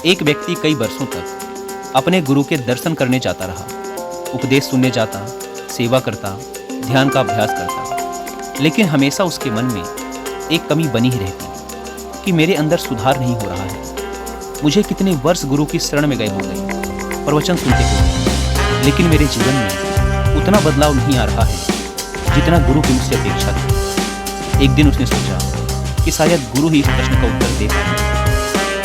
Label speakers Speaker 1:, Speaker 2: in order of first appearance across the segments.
Speaker 1: एक व्यक्ति कई वर्षों तक अपने गुरु के दर्शन करने जाता रहा, उपदेश सुनने जाता, सेवा करता, ध्यान का अभ्यास करता, लेकिन हमेशा उसके मन में एक कमी बनी ही रहती कि मेरे अंदर सुधार नहीं हो रहा है। मुझे कितने वर्ष गुरु की शरण में गए हो गए, प्रवचन सुनते हुए, लेकिन मेरे जीवन में उतना बदलाव नहीं आ रहा है जितना गुरु की मुझसे अपेक्षा थी। एक दिन उसने सोचा कि शायद गुरु ही इस प्रश्न का उत्तर दे पाए,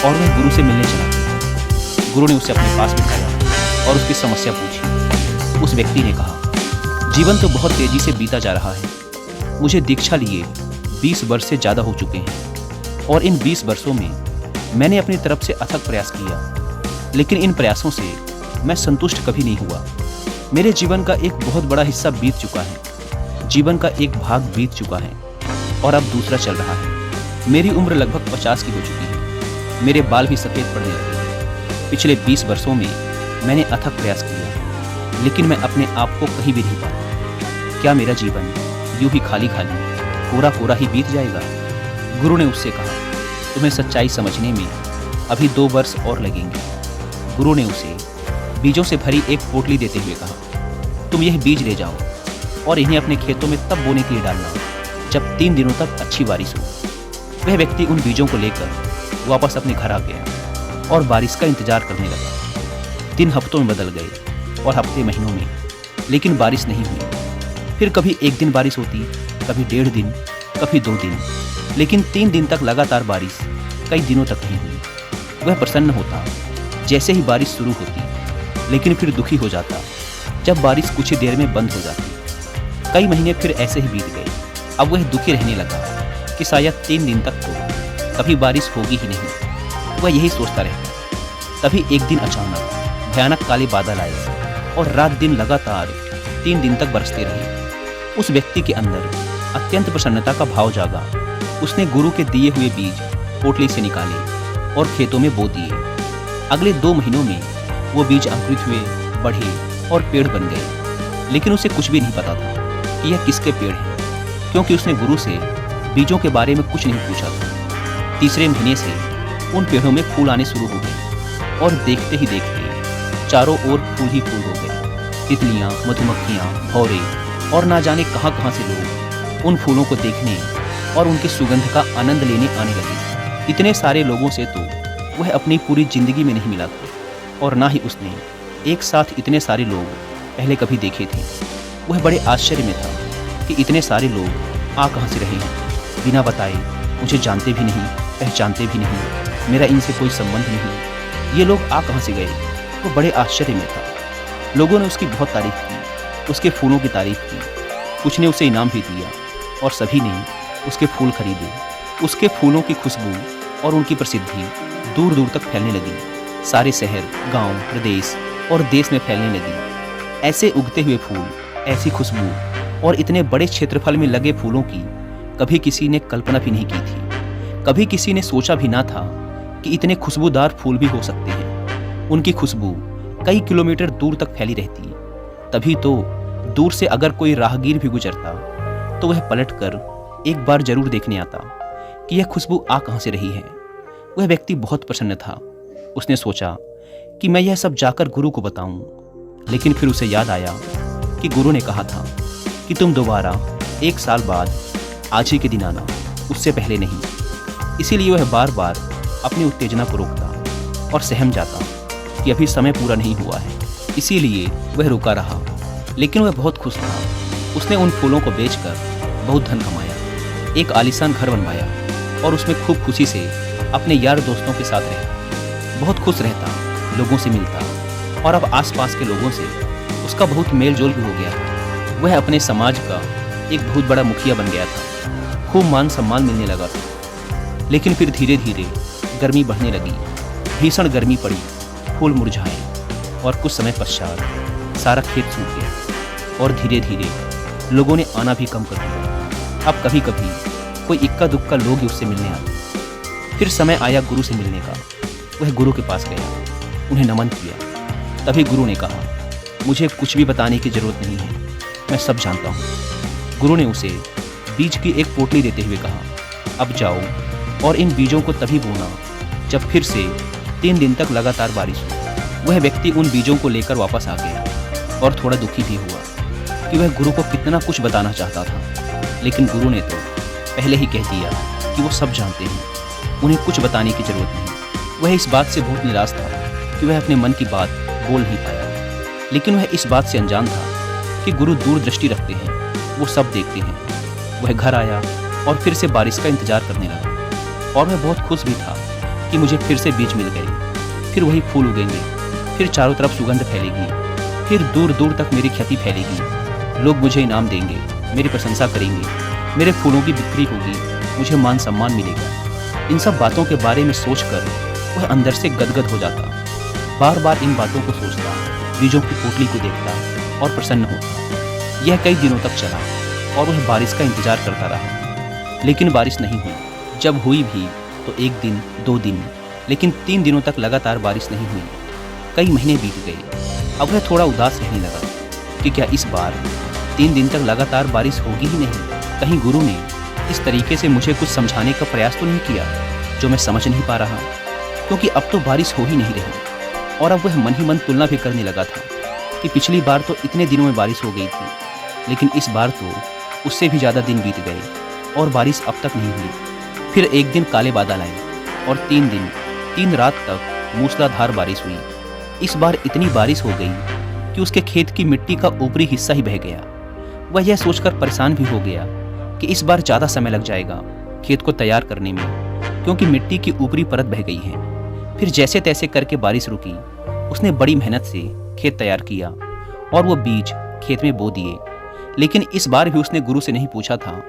Speaker 1: और वह गुरु से मिलने चला गया। गुरु ने उसे अपने पास बिठाया और उसकी समस्या पूछी। उस व्यक्ति ने कहा, जीवन तो बहुत तेजी से बीता जा रहा है। मुझे दीक्षा लिए 20 वर्ष से ज़्यादा हो चुके हैं, और इन 20 वर्षों में मैंने अपनी तरफ से अथक प्रयास किया, लेकिन इन प्रयासों से मैं संतुष्ट कभी नहीं हुआ। मेरे जीवन का एक बहुत बड़ा हिस्सा बीत चुका है, जीवन का एक भाग बीत चुका है, और अब दूसरा चल रहा है। मेरी उम्र लगभग 50 की हो चुकी है, मेरे बाल भी सफ़ेद पड़ने लगे हैं। पिछले 20 वर्षों में मैंने अथक प्रयास किया, लेकिन मैं अपने आप को कहीं भी नहीं पाता। क्या मेरा जीवन यूं ही खाली खाली, कोरा कोरा ही बीत जाएगा? गुरु ने उससे कहा, तुम्हें सच्चाई समझने में अभी 2 वर्ष और लगेंगे। गुरु ने उसे बीजों से भरी एक पोटली देते हुए कहा, तुम यह बीज ले जाओ और इन्हें अपने खेतों में तब बोने के लिए डालना जब 3 दिनों तक अच्छी बारिश हो। वह व्यक्ति उन बीजों को लेकर वापस अपने घर आ गया और बारिश का इंतजार करने लगा। 3 हफ्तों में बदल गए और हफ्ते महीनों में, लेकिन बारिश नहीं हुई। फिर कभी 1 दिन बारिश होती, कभी 1.5 दिन, कभी 2 दिन, लेकिन 3 दिन तक लगातार बारिश कई दिनों तक नहीं हुई। वह प्रसन्न होता जैसे ही बारिश शुरू होती, लेकिन फिर दुखी हो जाता जब बारिश कुछ ही देर में बंद हो जाती। कई महीने फिर ऐसे ही बीत गए। अब वह दुखी रहने लगा कि शायद 3 दिन तक तो कभी बारिश होगी ही नहीं। वह यही सोचता रहता। तभी एक दिन अचानक भयानक काले बादल आए और रात दिन लगातार 3 दिन तक बरसते रहे। उस व्यक्ति के अंदर अत्यंत प्रसन्नता का भाव जागा। उसने गुरु के दिए हुए बीज पोटली से निकाले और खेतों में बो दिए। अगले 2 महीनों में वो बीज अंकुरित हुए, बढ़े और पेड़ बन गए। लेकिन उसे कुछ भी नहीं पता था कि यह किसके पेड़ हैं, क्योंकि उसने गुरु से बीजों के बारे में कुछ नहीं पूछा था। तीसरे महीने से उन पेड़ों में फूल आने शुरू हो गए, और देखते ही देखते चारों ओर फूल ही फूल हो गए। तितलियां, मधुमक्खियां, भौरे और ना जाने कहां से लोग उन फूलों को देखने और उनकी सुगंध का आनंद लेने आने लगे। इतने सारे लोगों से तो वह अपनी पूरी जिंदगी में नहीं मिला था, और ना ही उसने एक साथ इतने सारे लोग पहले कभी देखे थे। वह बड़े आश्चर्य में था कि इतने सारे लोग आ कहां से रहे हैं, बिना बताए, मुझे जानते भी नहीं, पहचानते भी नहीं, मेरा इनसे कोई संबंध नहीं। ये लोग आ कहां से गए? वो बड़े आश्चर्य में था। लोगों ने उसकी बहुत तारीफ की, उसके फूलों की तारीफ की, कुछ ने उसे इनाम भी दिया, और सभी ने उसके फूल खरीदे। उसके फूलों की खुशबू और उनकी प्रसिद्धि दूर दूर तक फैलने लगी। सारे शहर, गांव, प्रदेश और देश में फैलने लगी। ऐसे उगते हुए फूल, ऐसी खुशबू और इतने बड़े क्षेत्रफल में लगे फूलों की कभी किसी ने कल्पना भी नहीं की थी। कभी किसी ने सोचा भी ना था कि इतने खुशबूदार फूल भी हो सकते हैं। उनकी खुशबू कई किलोमीटर दूर तक फैली रहती। तभी तो दूर से अगर कोई राहगीर भी गुजरता तो वह पलटकर एक बार जरूर देखने आता कि यह खुशबू आ कहां से रही है। वह व्यक्ति बहुत प्रसन्न था। उसने सोचा कि मैं यह सब जाकर गुरु को बताऊं, लेकिन फिर उसे याद आया कि गुरु ने कहा था कि तुम दोबारा 1 साल बाद आज ही के दिन आना, उससे पहले नहीं। इसीलिए वह बार बार अपनी उत्तेजना को रोकता और सहम जाता कि अभी समय पूरा नहीं हुआ है। इसीलिए वह रुका रहा, लेकिन वह बहुत खुश था। उसने उन फूलों को बेचकर बहुत धन कमाया, एक आलीशान घर बनवाया, और उसमें खूब खुशी से अपने यार दोस्तों के साथ रहता। बहुत खुश रहता, लोगों से मिलता, और अब आसपास के लोगों से उसका बहुत मेल जोल भी हो गया था। वह अपने समाज का एक बहुत बड़ा मुखिया बन गया था। खूब मान सम्मान मिलने लगा था। लेकिन फिर धीरे धीरे गर्मी बढ़ने लगी। भीषण गर्मी पड़ी, फूल मुरझाए, और कुछ समय पश्चात सारा खेत सूख गया, और धीरे धीरे लोगों ने आना भी कम कर दिया। अब कभी कभी कोई इक्का दुक्का लोग ही उससे मिलने आते। फिर समय आया गुरु से मिलने का। वह गुरु के पास गया, उन्हें नमन किया। तभी गुरु ने कहा, मुझे कुछ भी बताने की जरूरत नहीं है, मैं सब जानता हूँ। गुरु ने उसे बीज की एक पोटली देते हुए कहा, अब जाओ और इन बीजों को तभी बोना जब फिर से 3 दिन तक लगातार बारिश हुई। वह व्यक्ति उन बीजों को लेकर वापस आ गया और थोड़ा दुखी भी हुआ कि वह गुरु को कितना कुछ बताना चाहता था, लेकिन गुरु ने तो पहले ही कह दिया कि वो सब जानते हैं, उन्हें कुछ बताने की जरूरत नहीं। वह इस बात से बहुत निराश था कि वह अपने मन की बात बोल नहीं पाया, लेकिन वह इस बात से अनजान था कि गुरु दूरदृष्टि रखते हैं, वो सब देखते हैं। वह घर आया और फिर से बारिश का इंतजार करने लगा और वह बहुत खुश भी था कि मुझे फिर से बीज मिल गए, फिर वही फूल उगेंगे, फिर चारों तरफ सुगंध फैलेगी, फिर दूर दूर तक मेरी ख्याति फैलेगी, लोग मुझे इनाम देंगे, मेरी प्रशंसा करेंगे, मेरे फूलों की बिक्री होगी, मुझे मान सम्मान मिलेगा। इन सब बातों के बारे में सोचकर वह अंदर से गदगद हो जाता, बार बार इन बातों को सोचता, बीजों की पोटली को देखता और प्रसन्न होता। यह कई दिनों तक चला और वह बारिश का इंतजार करता रहा, लेकिन बारिश नहीं हुई। जब हुई भी तो 1 दिन 2 दिन, लेकिन 3 दिनों तक लगातार बारिश नहीं हुई। कई महीने बीत गए। अब वह थोड़ा उदास रहने लगा कि क्या इस बार 3 दिन तक लगातार बारिश होगी ही नहीं। कहीं गुरु ने इस तरीके से मुझे कुछ समझाने का प्रयास तो नहीं किया जो मैं समझ नहीं पा रहा, क्योंकि अब तो बारिश हो ही नहीं रही। और अब वह मन ही मन तुलना भी करने लगा था कि पिछली बार तो इतने दिनों में बारिश हो गई थी, लेकिन इस बार तो उससे भी ज़्यादा दिन बीत गए और बारिश अब तक नहीं हुई। फिर एक दिन काले बादल आए और 3 दिन 3 रात तक मूसलाधार बारिश हुई। इस बार इतनी बारिश हो गई कि उसके खेत की मिट्टी का ऊपरी हिस्सा ही बह गया। वह यह सोचकर परेशान भी हो गया कि इस बार ज़्यादा समय लग जाएगा खेत को तैयार करने में, क्योंकि मिट्टी की ऊपरी परत बह गई है। फिर जैसे तैसे करके बारिश रुकी। उसने बड़ी मेहनत से खेत तैयार किया और वो बीज खेत में बो दिए, लेकिन इस बार भी उसने गुरु से नहीं पूछा था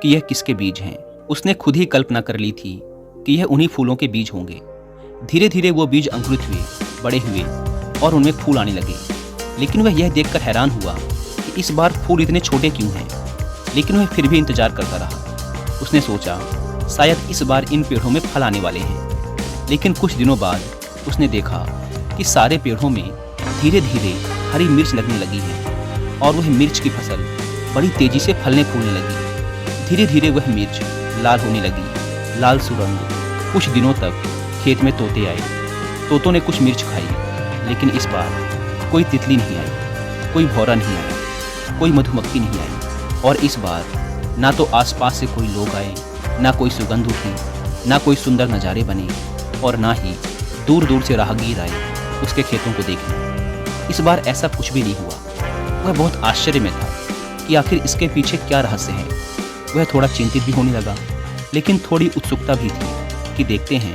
Speaker 1: कि यह किसके बीज हैं। उसने खुद ही कल्पना कर ली थी कि यह उन्हीं फूलों के बीज होंगे। धीरे धीरे वो बीज अंकुरित हुए, बड़े हुए और उनमें फूल आने लगे। लेकिन वह यह देखकर हैरान हुआ कि इस बार फूल इतने छोटे क्यों हैं। लेकिन वह फिर भी इंतजार करता रहा। उसने सोचा शायद इस बार इन पेड़ों में फल आने वाले हैं। लेकिन कुछ दिनों बाद उसने देखा कि सारे पेड़ों में धीरे धीरे हरी मिर्च लगने लगी है और वह मिर्च की फसल बड़ी तेजी से फलने फूलने लगी। धीरे धीरे वह मिर्च लाल होने लगी, लाल सुरंग। कुछ दिनों तक खेत में तोते आए। तोतों ने कुछ मिर्च खाई, लेकिन इस बार कोई तितली नहीं आई, कोई भौरा नहीं आया, कोई मधुमक्खी नहीं आई। और इस बार ना तो आसपास से कोई लोग आए, ना कोई सुगंध उठी, ना कोई सुंदर नज़ारे बने, और ना ही दूर दूर से राहगीर आए उसके खेतों को देखने। इस बार ऐसा कुछ भी नहीं हुआ। वह बहुत आश्चर्य में था कि आखिर इसके पीछे क्या रहस्य है। वह थोड़ा चिंतित भी होने लगा, लेकिन थोड़ी उत्सुकता भी थी कि देखते हैं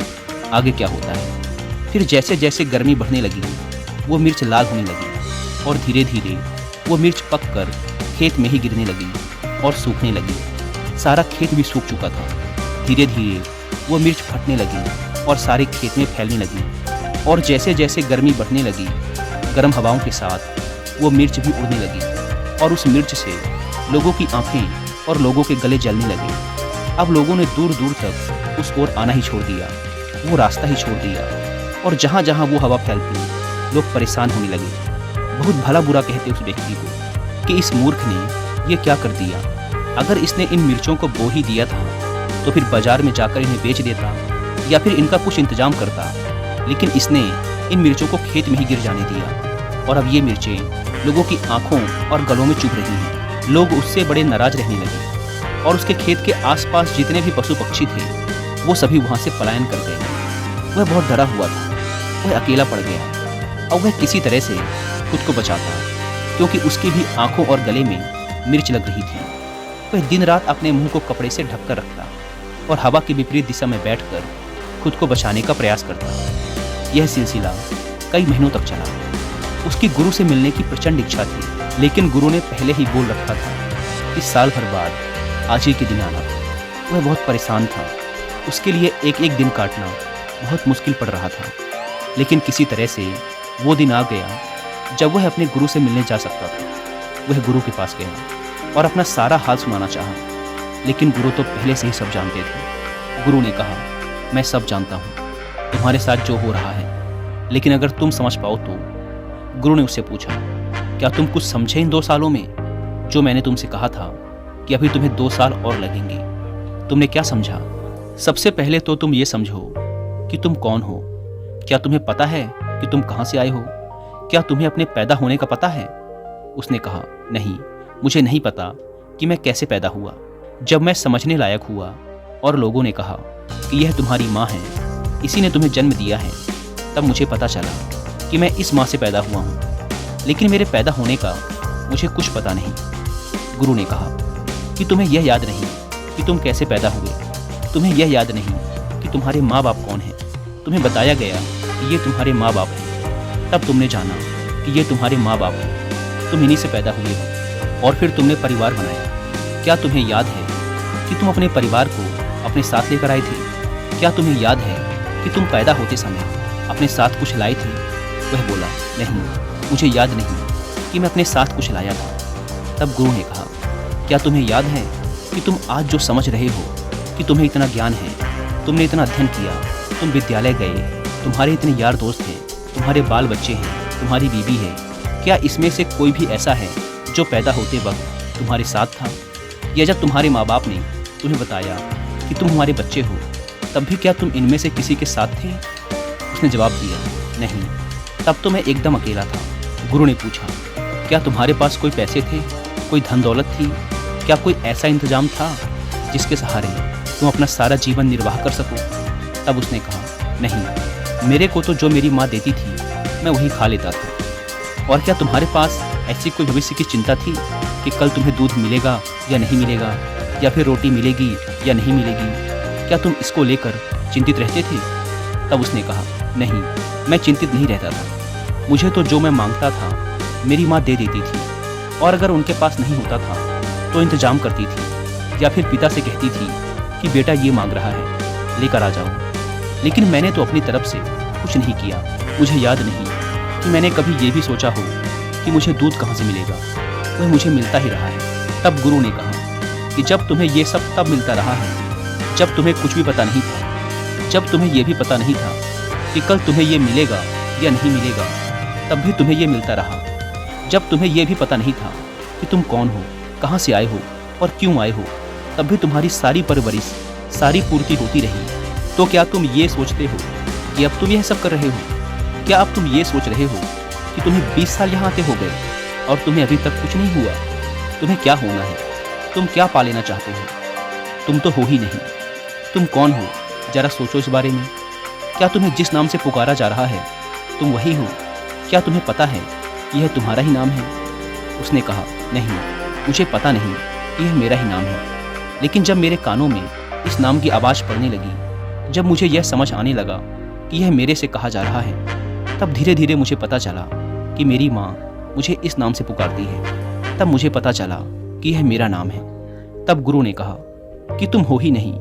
Speaker 1: आगे क्या होता है। फिर जैसे जैसे गर्मी बढ़ने लगी, वो मिर्च लाल होने लगी और धीरे धीरे वो मिर्च पककर खेत में ही गिरने लगी और सूखने लगी। सारा खेत भी सूख चुका था। धीरे धीरे वो मिर्च फटने लगी और सारे खेत में फैलने लगी। और जैसे जैसे गर्मी बढ़ने लगी, गर्म हवाओं के साथ वो मिर्च भी उड़ने लगी और उस मिर्च से लोगों की आंखें और लोगों के गले जलने लगे। अब लोगों ने दूर दूर तक उस ओर आना ही छोड़ दिया, वो रास्ता ही छोड़ दिया, और जहाँ जहाँ वो हवा फैलती लोग परेशान होने लगे। बहुत भला बुरा कहते उस व्यक्ति को कि इस मूर्ख ने ये क्या कर दिया। अगर इसने इन मिर्चों को बो ही दिया था तो फिर बाजार में जाकर इन्हें बेच देता या फिर इनका कुछ इंतजाम करता, लेकिन इसने इन मिर्चों को खेत में ही गिर जाने दिया और अब ये मिर्चें लोगों की आंखों और गलों में चुभ रही हैं। लोग उससे बड़े नाराज रहने लगे और उसके खेत के आसपास जितने भी पशु पक्षी थे वो सभी वहाँ से पलायन कर गए। वह बहुत डरा हुआ था, वह अकेला पड़ गया और वह किसी तरह से खुद को बचाता, क्योंकि उसकी भी आंखों और गले में मिर्च लग रही थी। वह दिन रात अपने मुंह को कपड़े से ढककर रखता और हवा की विपरीत दिशा में बैठकर खुद को बचाने का प्रयास करता। यह सिलसिला कई महीनों तक चला। उसकी गुरु से मिलने की प्रचंड इच्छा थी, लेकिन गुरु ने पहले ही बोल रखा था कि साल भर बाद आज ही के दिन आना। वह बहुत परेशान था। उसके लिए एक एक दिन काटना बहुत मुश्किल पड़ रहा था, लेकिन किसी तरह से वो दिन आ गया जब वह अपने गुरु से मिलने जा सकता था। वह गुरु के पास गया और अपना सारा हाल सुनाना चाहा, लेकिन गुरु तो पहले से ही सब जानते थे। गुरु ने कहा, मैं सब जानता हूँ तुम्हारे साथ जो हो रहा है, लेकिन अगर तुम समझ पाओ तो। गुरु ने उससे पूछा, क्या तुम कुछ समझे इन 2 सालों में जो मैंने तुमसे कहा था कि अभी तुम्हें 2 साल और लगेंगे? तुमने क्या समझा? सबसे पहले तो तुम ये समझो कि तुम कौन हो, क्या तुम्हें पता है कि तुम कहाँ से आए हो? क्या तुम्हें अपने पैदा होने का पता है? उसने कहा, नहीं, मुझे नहीं पता कि मैं कैसे पैदा हुआ। जब मैं समझने लायक हुआ और लोगों ने कहा कि यह तुम्हारी माँ है, इसी ने तुम्हें जन्म दिया है, तब मुझे पता चला कि मैं इस माँ से पैदा हुआ हूँ। लेकिन मेरे पैदा होने का मुझे कुछ पता नहीं। गुरु ने कहा कि तुम्हें यह याद नहीं कि तुम कैसे पैदा हुए, तुम्हें यह याद नहीं कि तुम्हारे माँ बाप कौन हैं। तुम्हें बताया गया कि ये तुम्हारे माँ बाप हैं, तब तुमने जाना कि ये तुम्हारे माँ बाप हैं, तुम इन्हीं से पैदा हुए हो और फिर तुमने परिवार बनाया। क्या तुम्हें याद है कि तुम अपने परिवार को अपने साथ लेकर आए थे? क्या तुम्हें याद है कि तुम पैदा होते समय अपने साथ कुछ लाए थे? वह बोला, नहीं, मुझे याद नहीं कि मैं अपने साथ कुछ लाया था। तब गुरु ने कहा, क्या तुम्हें याद है कि तुम आज जो समझ रहे हो कि तुम्हें इतना ज्ञान है, तुमने इतना अध्ययन किया, तुम विद्यालय गए, तुम्हारे इतने यार दोस्त हैं, तुम्हारे बाल बच्चे हैं, तुम्हारी बीवी है, क्या इसमें से कोई भी ऐसा है जो पैदा होते वक्त तुम्हारे साथ था? या जब तुम्हारे माँ बाप ने तुम्हें बताया कि तुम हमारे बच्चे हो, तब भी क्या तुम इनमें से किसी के साथ थे? उसने जवाब दिया, नहीं, तब तो मैं एकदम अकेला था। गुरु ने पूछा, क्या तुम्हारे पास कोई पैसे थे, कोई धन दौलत थी? क्या कोई ऐसा इंतजाम था जिसके सहारे तुम अपना सारा जीवन निर्वाह कर सको? तब उसने कहा, नहीं, मेरे को तो जो मेरी माँ देती थी मैं वही खा लेता था। और क्या तुम्हारे पास ऐसी कोई भविष्य की चिंता थी कि कल तुम्हें दूध मिलेगा या नहीं मिलेगा, या फिर रोटी मिलेगी या नहीं मिलेगी? क्या तुम इसको लेकर चिंतित रहते थे? तब उसने कहा, नहीं, मैं चिंतित नहीं रहता था। मुझे तो जो मैं मांगता था मेरी माँ दे देती थी, और अगर उनके पास नहीं होता था तो इंतजाम करती थी या फिर पिता से कहती थी कि बेटा ये मांग रहा है, लेकर आ जाओ। लेकिन मैंने तो अपनी तरफ से कुछ नहीं किया। मुझे याद नहीं कि मैंने कभी ये भी सोचा हो कि मुझे दूध कहाँ से मिलेगा, वह मुझे मिलता ही रहा है। तब गुरु ने कहा कि जब तुम्हें ये सब तब मिलता रहा है जब तुम्हें कुछ भी पता नहीं था, जब तुम्हें ये भी पता नहीं था कि कल तुम्हें ये मिलेगा या नहीं मिलेगा, तब भी तुम्हें ये मिलता रहा। जब तुम्हें ये भी पता नहीं था कि तुम कौन हो, कहाँ से आए हो और क्यों आए हो, तब भी तुम्हारी सारी परवरिश, सारी पूर्ति होती रही। तो क्या तुम ये सोचते हो कि अब तुम यह सब कर रहे हो? क्या अब तुम ये सोच रहे हो कि तुम्हें 20 साल यहाँ आते हो गए और तुम्हें अभी तक कुछ नहीं हुआ? तुम्हें क्या होना है? तुम क्या पा लेना चाहते हो? तुम तो हो ही नहीं। तुम कौन हो, जरा सोचो इस बारे में। क्या तुम्हें जिस नाम से पुकारा जा रहा है तुम वही हो? क्या तुम्हें पता है कि यह तुम्हारा ही नाम है? उसने कहा, नहीं, मुझे पता नहीं कि यह मेरा ही नाम है। लेकिन जब मेरे कानों में इस नाम की आवाज़ पड़ने लगी, जब मुझे यह समझ आने लगा कि यह मेरे से कहा जा रहा है, तब धीरे धीरे मुझे पता चला कि मेरी माँ मुझे इस नाम से पुकारती है। तब मुझे पता चला कि यह मेरा नाम है। तब गुरु ने कहा कि तुम हो ही नहीं,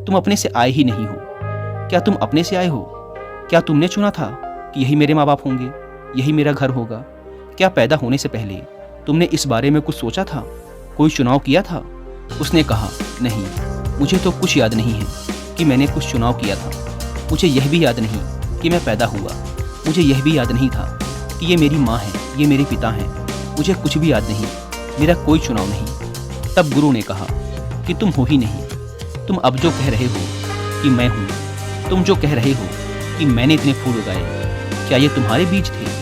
Speaker 1: तुम अपने से आए ही नहीं हो। क्या तुम अपने से आए हो? क्या तुमने चुना था कि यही मेरे माँ बाप होंगे, यही मेरा घर होगा? क्या पैदा होने से पहले तुमने इस बारे में कुछ सोचा था, कोई चुनाव किया था? उसने कहा, नहीं, मुझे तो कुछ याद नहीं है कि मैंने कुछ चुनाव किया था। मुझे यह भी याद नहीं कि मैं पैदा हुआ। मुझे यह भी याद नहीं था कि ये मेरी माँ है, ये मेरे पिता हैं। मुझे कुछ भी याद नहीं, मेरा कोई चुनाव नहीं। तब गुरु ने कहा कि तुम हो ही नहीं। तुम अब जो कह रहे हो कि मैं हूँ, तुम जो कह रहे हो कि मैंने इतने फूल उगाए, क्या ये तुम्हारे बीज थे?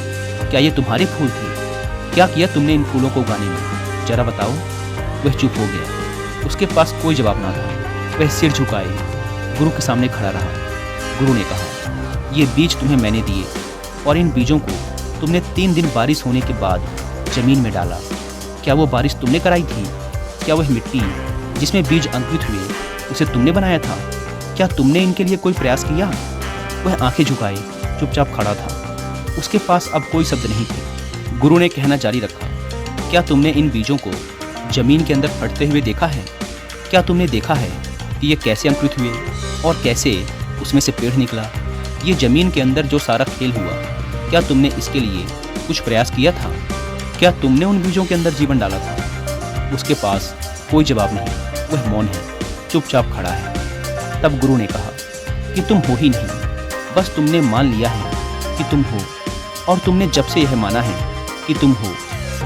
Speaker 1: क्या ये तुम्हारे फूल थे? क्या किया तुमने इन फूलों को उगाने में? जरा बताओ। वह चुप हो गया। उसके पास कोई जवाब ना था। वह सिर झुकाए गुरु के सामने खड़ा रहा। गुरु ने कहा, ये बीज तुम्हें मैंने दिए और इन बीजों को तुमने 3 दिन बारिश होने के बाद जमीन में डाला। क्या वो बारिश तुमने कराई थी? क्या वह मिट्टी जिसमें बीज अंकुरित हुए उसे तुमने बनाया था? क्या तुमने इनके लिए कोई प्रयास किया? वह आंखें झुकाए चुपचाप खड़ा था। उसके पास अब कोई शब्द नहीं थे। गुरु ने कहना जारी रखा, क्या तुमने इन बीजों को जमीन के अंदर फटते हुए देखा है? क्या तुमने देखा है कि ये कैसे अंकुरित हुए और कैसे उसमें से पेड़ निकला? ये जमीन के अंदर जो सारा खेल हुआ, क्या तुमने इसके लिए कुछ प्रयास किया था? क्या तुमने उन बीजों के अंदर जीवन डाला था? उसके पास कोई जवाब नहीं। वह मौन है, चुपचाप खड़ा है। तब गुरु ने कहा कि तुम हो ही नहीं, बस तुमने मान लिया है कि तुम हो। और तुमने जब से यह माना है कि तुम हो,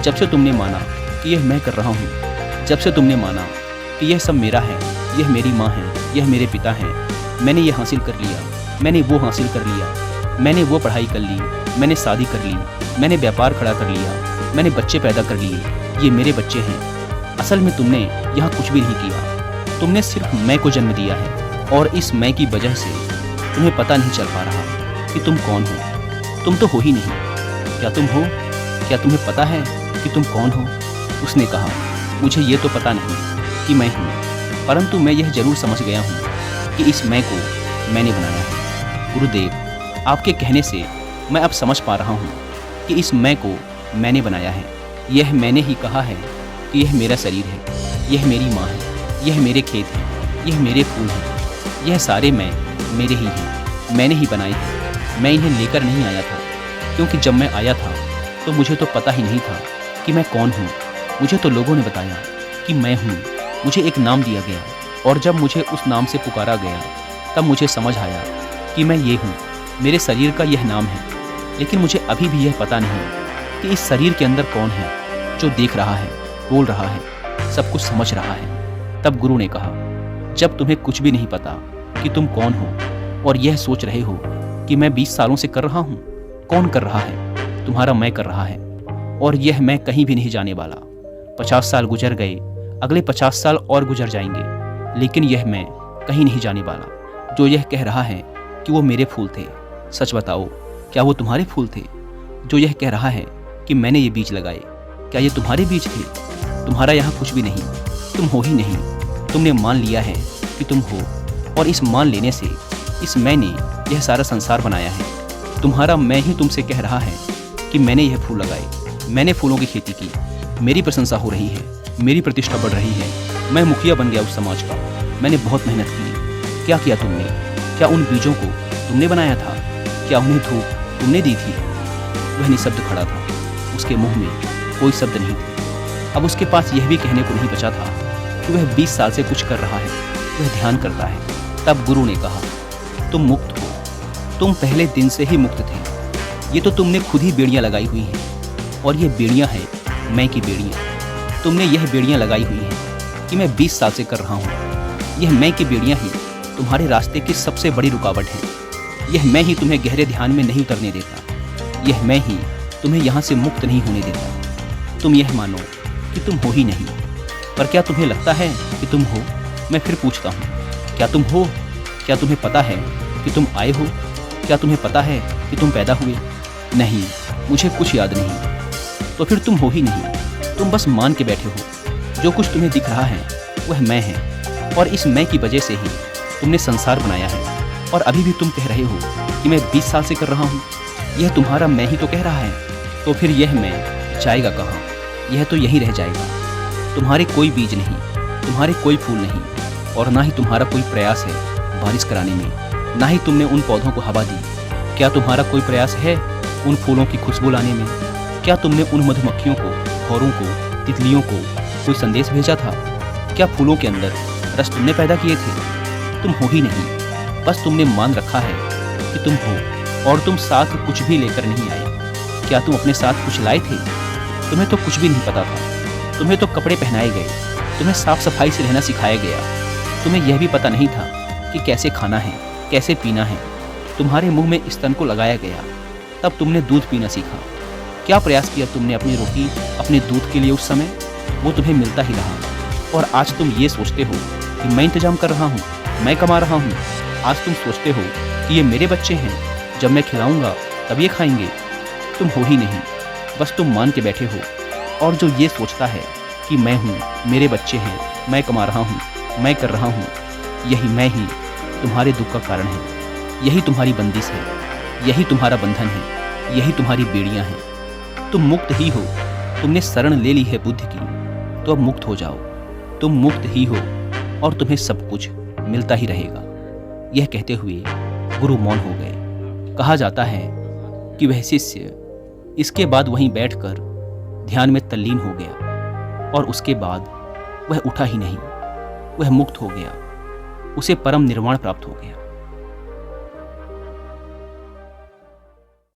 Speaker 1: जब से तुमने माना कि यह मैं कर रहा हूँ, जब से तुमने माना कि यह सब मेरा है, यह मेरी माँ है, यह मेरे पिता हैं, मैंने ये हासिल कर लिया, मैंने वो हासिल कर लिया, मैंने वो पढ़ाई कर ली, मैंने शादी कर ली, मैंने व्यापार खड़ा कर लिया, मैंने बच्चे पैदा कर लिए, ये मेरे बच्चे हैं। असल में तुमने यहाँ कुछ भी नहीं किया, तुमने सिर्फ मैं को जन्म दिया है और इस मैं की वजह से तुम्हें पता नहीं चल पा रहा कि तुम कौन हो। तुम तो हो ही नहीं। क्या तुम हो? क्या तुम्हें पता है कि तुम कौन हो? उसने कहा, मुझे ये तो पता नहीं कि मैं हूँ, परंतु मैं यह जरूर समझ गया हूँ कि इस मैं को मैंने बनाया है। गुरुदेव, आपके कहने से मैं अब समझ पा रहा हूँ कि इस मैं को मैंने बनाया है। यह मैंने ही कहा है कि यह मेरा शरीर है, यह मेरी माँ है, यह मेरे खेत हैं, यह मेरे फूल हैं, यह सारे मैं मेरे ही हैं, मैंने ही बनाए हैं। मैं इन्हें लेकर नहीं आया था, क्योंकि जब मैं आया था तो मुझे तो पता ही नहीं था कि मैं कौन हूँ। मुझे तो लोगों ने बताया कि मैं हूँ, मुझे एक नाम दिया गया और जब मुझे उस नाम से पुकारा गया तब मुझे समझ आया कि मैं ये हूँ, मेरे शरीर का यह नाम है। लेकिन मुझे अभी भी यह पता नहीं कि इस शरीर के अंदर कौन है जो देख रहा है, बोल रहा है, सब कुछ समझ रहा है। तब गुरु ने कहा, जब तुम्हें कुछ भी नहीं पता कि तुम कौन हो और यह सोच रहे हो कि मैं 20 सालों से कर रहा हूँ, कौन कर रहा है? तुम्हारा मैं कर रहा है और यह मैं कहीं भी नहीं जाने वाला। 50 साल गुजर गए, अगले 50 साल और गुजर जाएंगे, लेकिन यह मैं कहीं नहीं जाने वाला। जो यह कह रहा है कि वो मेरे फूल थे, सच बताओ, क्या वो तुम्हारे फूल थे? जो यह कह रहा है कि मैंने ये बीज लगाए, क्या ये तुम्हारे बीज थे? तुम्हारा यहाँ कुछ भी नहीं, तुम हो ही नहीं। तुमने मान लिया है कि तुम हो और इस मान लेने से इस मैंने यह सारा संसार बनाया है। तुम्हारा मैं ही तुमसे कह रहा है कि मैंने यह फूल लगाए, मैंने फूलों की खेती की, मेरी प्रशंसा हो रही है, मेरी प्रतिष्ठा बढ़ रही है, मैं मुखिया बन गया उस समाज का। मैंने बहुत मेहनत की। क्या किया तुमने? क्या उन बीजों को तुमने बनाया था? क्या उन्हें धूप तुमने दी थी? वह निशब्द खड़ा था, उसके मुंह में कोई शब्द नहीं थे। अब उसके पास यह भी कहने को नहीं बचा था कि वह 20 साल से कुछ कर रहा है, वह ध्यान करता है। तब गुरु ने कहा, तुम मुक्त हो, तुम पहले दिन से ही मुक्त थे। ये तो तुमने खुद ही बेड़ियां लगाई हुई हैं और ये बेड़ियां हैं मैं की बेड़ियां। तुमने यह बेड़ियां लगाई हुई हैं कि मैं 20 साल से कर रहा हूँ। यह मैं की बेड़ियां ही तुम्हारे रास्ते की सबसे बड़ी रुकावट है। यह मैं ही तुम्हें गहरे ध्यान में नहीं उतरने देता। यह मैं ही तुम्हें यहाँ से मुक्त नहीं होने देता। तुम यह मानो कि तुम हो ही नहीं, पर क्या तुम्हें लगता है कि तुम हो? मैं फिर पूछता हूँ, क्या तुम हो? क्या तुम्हें पता है कि तुम आए हो? क्या तुम्हें पता है कि तुम पैदा हुए? नहीं, मुझे कुछ याद नहीं। तो फिर तुम हो ही नहीं, तुम बस मान के बैठे हो। जो कुछ तुम्हें दिख रहा है वह मैं है और इस मैं की वजह से ही तुमने संसार बनाया है। और अभी भी तुम कह रहे हो कि मैं 20 साल से कर रहा हूँ। यह तुम्हारा मैं ही तो कह रहा है। तो फिर यह मैं जाएगा कहाँ? यह तो यहीं रह जाएगा। तुम्हारे कोई बीज नहीं, तुम्हारे कोई फूल नहीं और ना ही तुम्हारा कोई प्रयास है बारिश कराने में, ना ही तुमने उन पौधों को हवा दी। क्या तुम्हारा कोई प्रयास है उन फूलों की खुशबू लाने में? क्या तुमने उन मधुमक्खियों को, भौरों को, तितलियों को कोई संदेश भेजा था? क्या फूलों के अंदर रस तुमने पैदा किए थे? तुम हो ही नहीं, बस तुमने मान रखा है कि तुम हो और तुम साथ कुछ भी लेकर नहीं आए। क्या तुम अपने साथ कुछ लाए थे? तुम्हें तो कुछ भी नहीं पता था। तुम्हें तो कपड़े पहनाए गए, तुम्हें साफ सफाई से रहना सिखाया गया। तुम्हें यह भी पता नहीं था कि कैसे खाना है, कैसे पीना है। तुम्हारे मुंह में स्तन को लगाया गया, तब तुमने दूध पीना सीखा। क्या प्रयास किया तुमने अपनी रोटी, अपने दूध के लिए उस समय? वो तुम्हें मिलता ही रहा और आज तुम ये सोचते हो कि मैं इंतजाम कर रहा हूँ, मैं कमा रहा हूँ। आज तुम सोचते हो कि ये मेरे बच्चे हैं, जब मैं खिलाऊंगा तब ये खाएंगे। तुम हो ही नहीं, बस तुम मान के बैठे हो। और जो ये सोचता है कि मैं हूँ, मेरे बच्चे हैं, मैं कमा रहा हूँ, मैं कर रहा हूँ, यही मैं ही तुम्हारे दुख का कारण है। यही तुम्हारी बंदिश है, यही तुम्हारा बंधन है, यही तुम्हारी बेड़ियां हैं। तुम मुक्त ही हो। तुमने शरण ले ली है बुद्ध की, तो अब मुक्त हो जाओ। तुम मुक्त ही हो और तुम्हें सब कुछ मिलता ही रहेगा। यह कहते हुए गुरु मौन हो गए। कहा जाता है कि वह शिष्य इसके बाद वहीं बैठकर ध्यान में तल्लीन हो गया और उसके बाद वह उठा ही नहीं। वह मुक्त हो गया, उसे परम निर्वाण प्राप्त हो गया।